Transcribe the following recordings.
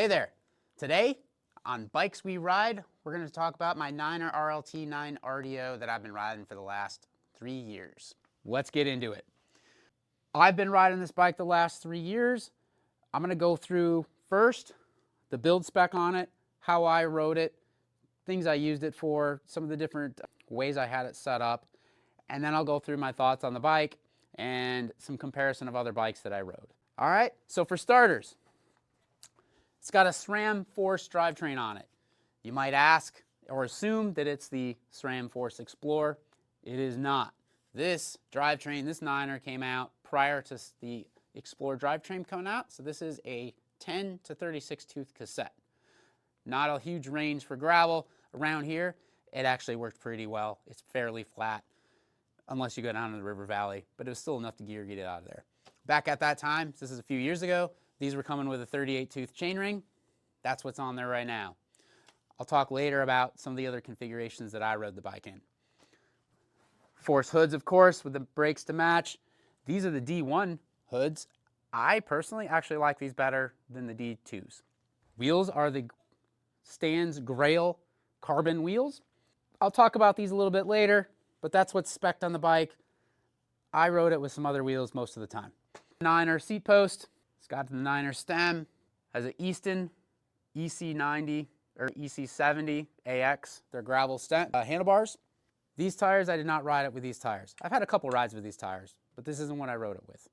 Hey there. Today on Bikes We Ride, we're going to talk about my Niner RLT 9 RDO that I've been riding for the last 3 years. Let's get into it. I've been riding this bike the last 3 years. I'm going to go through first the build spec on it, how I rode it, things I used it for, some of the different ways I had it set up, and then I'll go through my thoughts on the bike and some comparison of other bikes that I rode. All right, so for starters, it's got a SRAM Force drivetrain on it. You might ask or assume that it's the SRAM Force Explorer. It is not. This drivetrain, this Niner, came out prior to the Explorer drivetrain coming out, so this is a 10 to 36 tooth cassette. Not a huge range for gravel. Around here, it actually worked pretty well. It's fairly flat, unless you go down to the river valley, but it was still enough to get it out of there. Back at that time, this is a few years ago, these were coming with a 38 tooth chainring. That's what's on there right now. I'll talk later about some of the other configurations that I rode the bike in. Force hoods, of course, with the brakes to match. These are the D1 hoods. I personally actually like these better than the D2s. Wheels are the Stan's Grail carbon wheels. I'll talk about these a little bit later, but that's what's spec'd on the bike. I rode it with some other wheels most of the time. Niner seat post. It's got the Niner stem. Has an Easton EC90 or EC70 AX. They're gravel stem handlebars. These tires, I did not ride it with these tires. I've had a couple rides with these tires, but this isn't what I rode it with.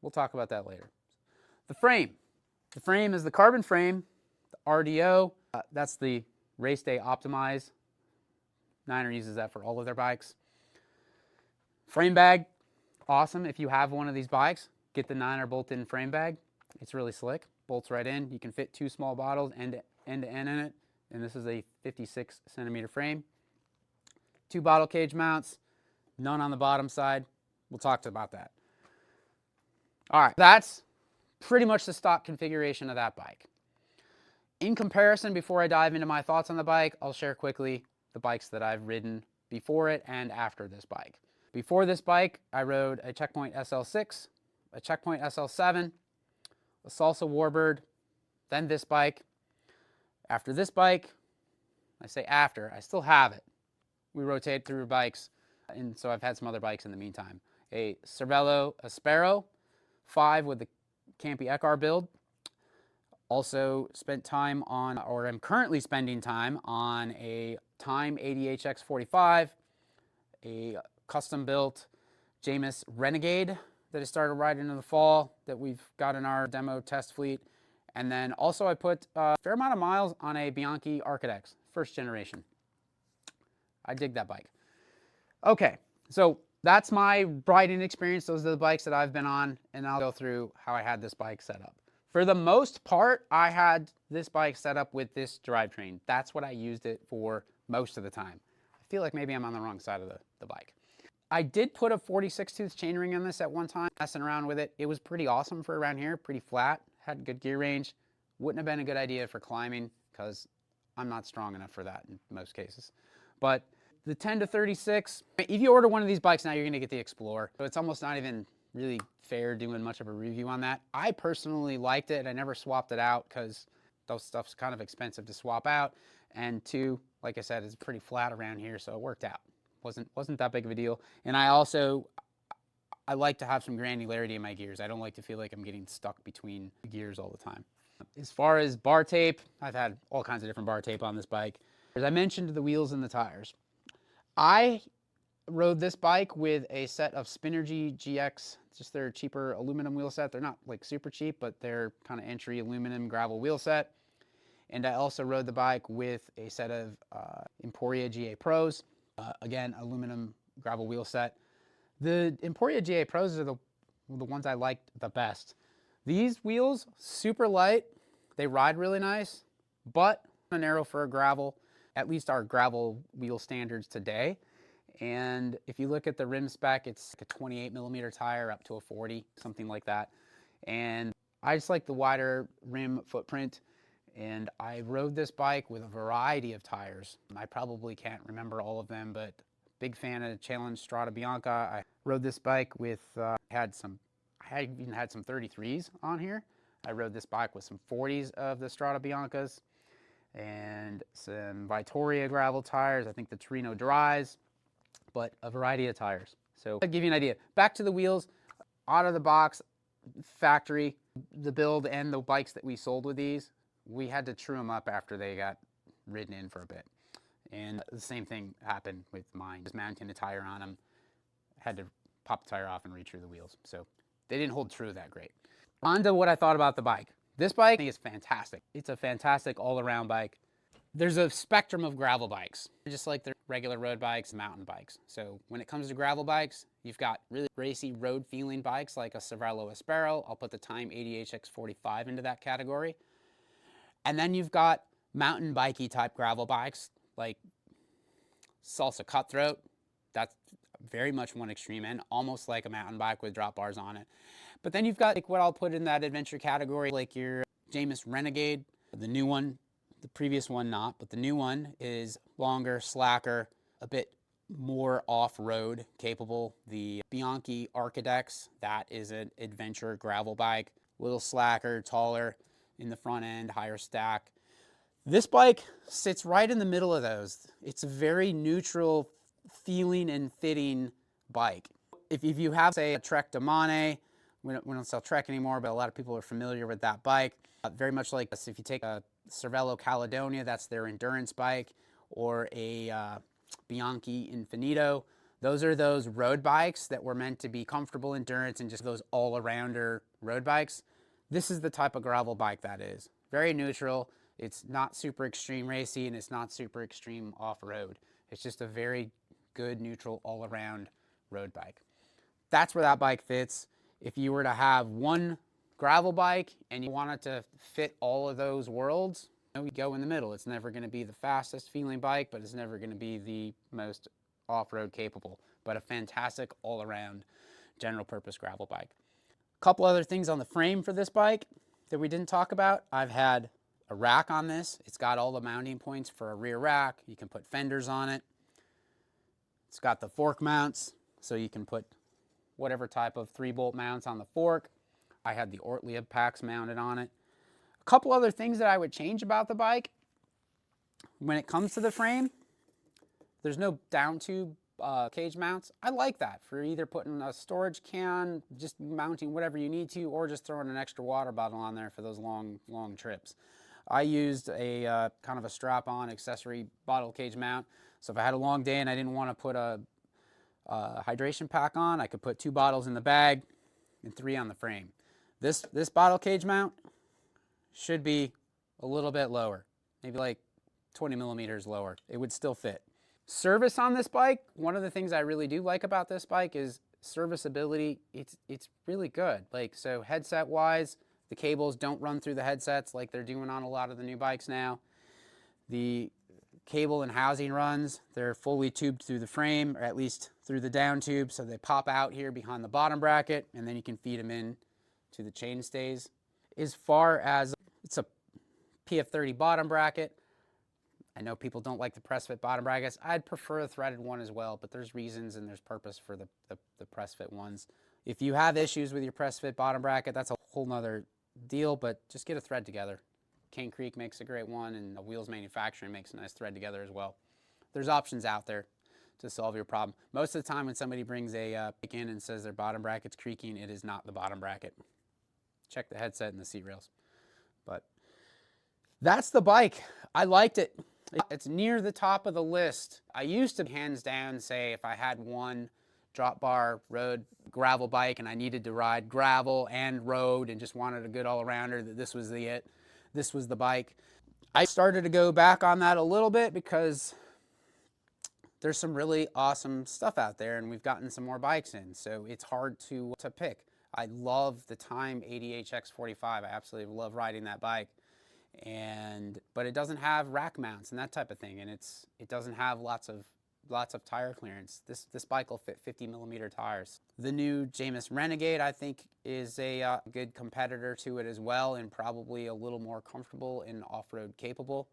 We'll talk about that later. The frame. The frame is the carbon frame, the RDO. That's the race day optimized. Niner uses that for all of their bikes. Frame bag, awesome. If you have one of these bikes, get the Niner bolt-in frame bag. It's really slick. Bolts right in. You can fit 2 small bottles end to end in it. And this is a 56 centimeter frame. 2 bottle cage mounts, none on the bottom side. We'll talk about that. All right, that's pretty much the stock configuration of that bike. In comparison, before I dive into my thoughts on the bike, I'll share quickly the bikes that I've ridden before it and after this bike. Before this bike, I rode a Checkpoint SL6, a Checkpoint SL7, a Salsa Warbird, then this bike. After this bike, I say after, I still have it. We rotate through bikes, and so I've had some other bikes in the meantime. A Cervelo Aspero 5 with the Campy Ekar build. Also spent time on, or am currently spending time on, a Time ADHX 45, a custom built Jamis Renegade that I started riding in the fall that we've got in our demo test fleet. And then also I put a fair amount of miles on a Bianchi Arcadex, first generation. I dig that bike. Okay, so that's my riding experience. Those are the bikes that I've been on, and I'll go through how I had this bike set up. For the most part, I had this bike set up with this drivetrain. That's what I used it for most of the time. I feel like maybe I'm on the wrong side of the bike. I did put a 46 tooth chainring on this at one time, messing around with it. It was pretty awesome for around here, pretty flat, had good gear range. Wouldn't have been a good idea for climbing because I'm not strong enough for that in most cases. But the 10 to 36, if you order one of these bikes now, you're gonna get the Explorer. So it's almost not even really fair doing much of a review on that. I personally liked it. I never swapped it out because those stuff's kind of expensive to swap out. And 2, like I said, it's pretty flat around here, so it worked out. Wasn't that big of a deal. And I like to have some granularity in my gears. I don't like to feel like I'm getting stuck between gears all the time. As far as bar tape, I've had all kinds of different bar tape on this bike. As I mentioned, the wheels and the tires. I rode this bike with a set of Spinergy GX, just their cheaper aluminum wheel set. They're not like super cheap, but they're kind of entry aluminum gravel wheel set. And I also rode the bike with a set of Emporia GA Pros, again, aluminum gravel wheel set. The Emporia GA Pros are the ones I liked the best. These wheels, super light, they ride really nice, but narrow for a gravel, at least our gravel wheel standards today. And if you look at the rim spec, it's a 28 millimeter tire up to a 40, something like that. And I just like the wider rim footprint. And I rode this bike with a variety of tires. I probably can't remember all of them, but big fan of Challenge Strada Bianca. I rode this bike with, I even had some 33s on here. I rode this bike with some 40s of the Strada Biancas and some Vittoria gravel tires. I think the Torino Dries, but a variety of tires. So I'll give you an idea. Back to the wheels, out of the box, factory, the build and the bikes that we sold with these, we had to true them up after they got ridden in for a bit. And the same thing happened with mine. Just mounting a tire on them, had to pop the tire off and re-true the wheels. So they didn't hold true that great. On to what I thought about the bike. This bike is fantastic. It's a fantastic all-around bike. There's a spectrum of gravel bikes, just like the regular road bikes, mountain bikes. So when it comes to gravel bikes, you've got really racy road feeling bikes like a Cervelo Aspero. I'll put the Time 80HX45 into that category. And then you've got mountain bikey type gravel bikes like Salsa Cutthroat. That's very much one extreme end, almost like a mountain bike with drop bars on it. But then you've got like what I'll put in that adventure category, like your Jamis Renegade, the new one. The previous one not, but the new one is longer, slacker, a bit more off-road capable. The Bianchi Archidex, that is an adventure gravel bike, a little slacker, taller in the front end, higher stack. This bike sits right in the middle of those. It's a very neutral feeling and fitting bike. If you have, say, a Trek Domane, we don't sell Trek anymore, but a lot of people are familiar with that bike. Very much like this, if you take a Cervelo Caledonia, that's their endurance bike, or a Bianchi Infinito. Those are those road bikes that were meant to be comfortable endurance and just those all-arounder road bikes. This is the type of gravel bike that is. Very neutral. It's not super extreme racy and it's not super extreme off-road. It's just a very good, neutral, all-around road bike. That's where that bike fits. If you were to have one gravel bike and you wanted to fit all of those worlds, you go in the middle. It's never going to be the fastest feeling bike, but it's never going to be the most off-road capable, but a fantastic all-around general purpose gravel bike. A couple other things on the frame for this bike that we didn't talk about. I've had a rack on this. It's got all the mounting points for a rear rack. You can put fenders on it. It's got the fork mounts, so you can put whatever type of 3-bolt mounts on the fork. I had the Ortlieb packs mounted on it. A couple other things that I would change about the bike. When it comes to the frame, there's no down tube cage mounts. I like that for either putting a storage can, just mounting whatever you need to, or just throwing an extra water bottle on there for those long trips. I used a kind of a strap-on accessory bottle cage mount. So if I had a long day and I didn't want to put a hydration pack on, I could put 2 bottles in the bag and 3 on the frame. This bottle cage mount should be a little bit lower, maybe like 20 millimeters lower. It would still fit. Service on this bike, one of the things I really do like about this bike is serviceability. It's really good. Like, so headset wise, the cables don't run through the headsets like they're doing on a lot of the new bikes now. The cable and housing runs, they're fully tubed through the frame, or at least through the down tube, so they pop out here behind the bottom bracket, and then you can feed them in to the chain stays. As far as, it's a PF30 bottom bracket. I know people don't like the press fit bottom brackets. I'd prefer a threaded one as well, but there's reasons and there's purpose for the press fit ones. If you have issues with your press fit bottom bracket, that's a whole nother deal, but just get a thread together. Cane Creek makes a great one, and the Wheels Manufacturing makes a nice thread together as well. There's options out there to solve your problem. Most of the time when somebody brings a bike in and says their bottom bracket's creaking, it is not the bottom bracket. Check the headset and the seat rails. But that's the bike. I liked it. It's near the top of the list. I used to hands down say if I had one drop bar road gravel bike and I needed to ride gravel and road and just wanted a good all-arounder, that this was it. This was the bike. I started to go back on that a little bit because there's some really awesome stuff out there and we've gotten some more bikes in, so it's hard to pick. I love the Time 80HX45. I absolutely love riding that bike. But it doesn't have rack mounts and that type of thing, and it doesn't have lots of tire clearance. This bike will fit 50 millimeter tires. The new Jamis Renegade, I think, is a good competitor to it as well, and probably a little more comfortable and off-road capable.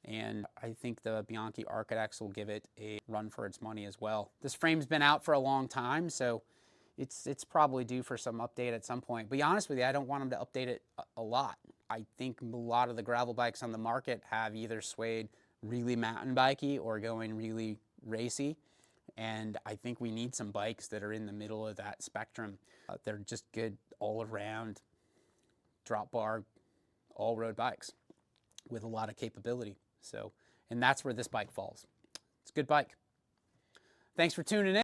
And I think the Bianchi Archidex will give it a run for its money as well. This frame's been out for a long time, so it's probably due for some update at some point. But be honest with you, I don't want them to update it a lot. I think a lot of the gravel bikes on the market have either swayed really mountain bikey or going really racy. And I think we need some bikes that are in the middle of that spectrum. They're just good all around drop bar, all road bikes with a lot of capability. So, and that's where this bike falls. It's a good bike. Thanks for tuning in.